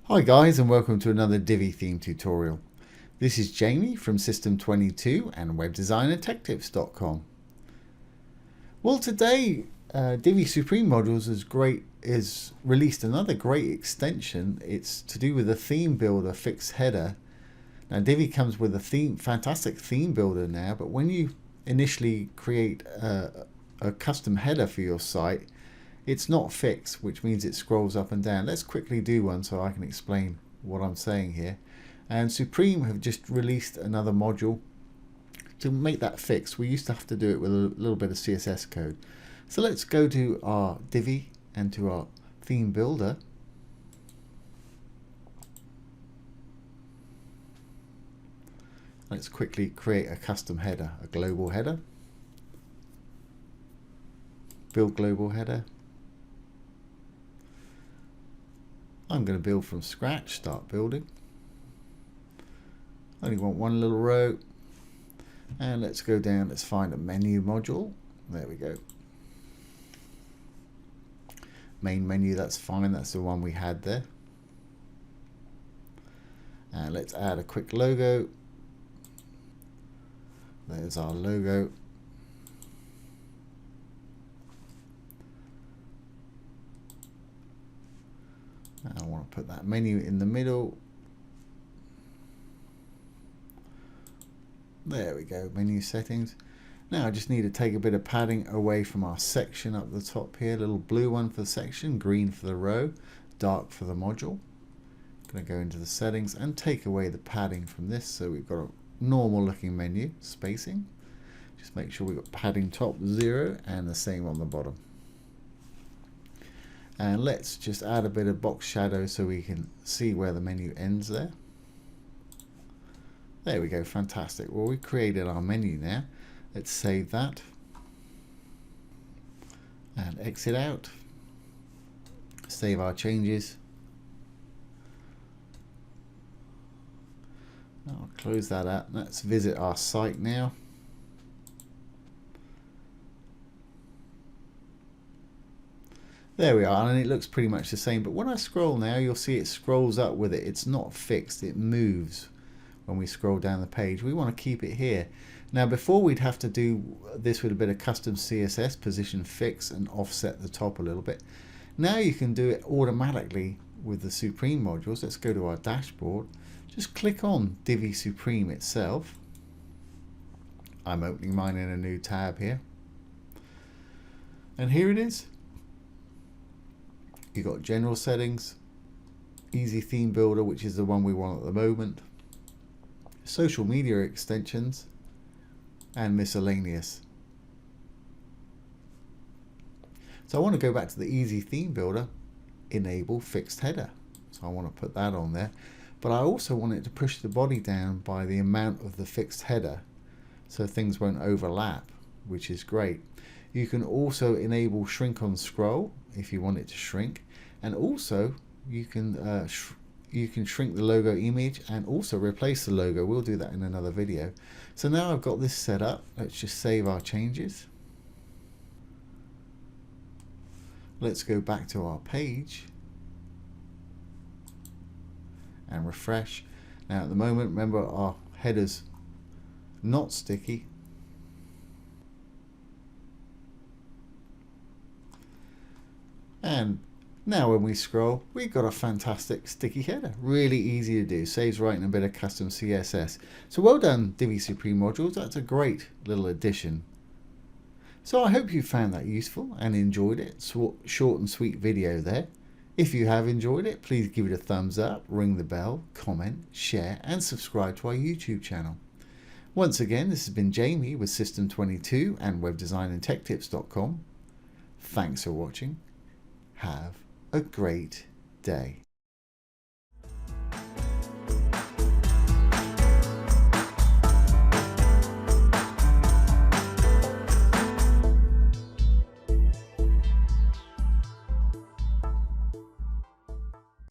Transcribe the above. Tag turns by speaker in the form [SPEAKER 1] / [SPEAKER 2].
[SPEAKER 1] Hi guys, and welcome to another Divi theme tutorial. This is Jamie from System22 and webdesignandtechtips.com. Well, today Divi Supreme Modules has released another great extension. It's to do with a theme builder fixed header. Now Divi comes with a fantastic theme builder now, but when you initially create a custom header for your site, it's not fixed, which means it scrolls up and down. Let's quickly do one so I can explain what I'm saying here. And Supreme have just released another module to make that fix. We used to have to do it with a little bit of CSS code. So let's go to our Divi and to our theme builder. Let's quickly create a custom header, a global header. Build global header. I'm going to build from scratch, start building. I only want one little row. And let's go down, let's find a menu module. There we go. Main menu, that's fine, that's the one we had there. And let's add a quick logo. There's our logo. I want to put that menu in the middle. There we go, menu settings. Now I just need to take a bit of padding away from our section up the top here. Little blue one for the section, green for the row, dark for the module. Going to go into the settings and take away the padding from this so we've got a normal looking menu. Spacing. Just make sure we've got padding top 0 and the same on the bottom. And let's just add a bit of box shadow so we can see where the menu ends there. There we go, fantastic. Well, we created our menu now. Let's save that. And exit out. Save our changes. I'll close that out. Let's visit our site now. There we are, and it looks pretty much the same, but when I scroll now, you'll see it scrolls up with it. It's not fixed, it moves when we scroll down the page. We want to keep it here. Now before we'd have to do this with a bit of custom CSS, position fix and offset the top a little bit. Now you can do it automatically with the Supreme modules. Let's go to our dashboard. Just click on Divi Supreme itself. I'm opening mine in a new tab here. And here it is. You've got general settings, easy theme builder, which is the one we want at the moment, social media extensions, and miscellaneous. So I want to go back to the easy theme builder, enable fixed header. So I want to put that on there, but I also want it to push the body down by the amount of the fixed header so things won't overlap, which is great. You can also enable shrink on scroll if you want it to shrink, and also you can shrink the logo image and also replace the logo. We'll do that in another video. So now I've got this set up. Let's just save our changes. Let's go back to our page and refresh. Now at the moment, remember, our header's not sticky. And now when we scroll, we've got a fantastic sticky header. Really easy to do. Saves writing a bit of custom CSS. So well done, Divi Supreme Modules. That's a great little addition. So I hope you found that useful and enjoyed it. Short and sweet video there. If you have enjoyed it, please give it a thumbs up, ring the bell, comment, share, and subscribe to our YouTube channel. Once again, this has been Jamie with System22 and webdesignandtechtips.com. Thanks for watching. Have a great day.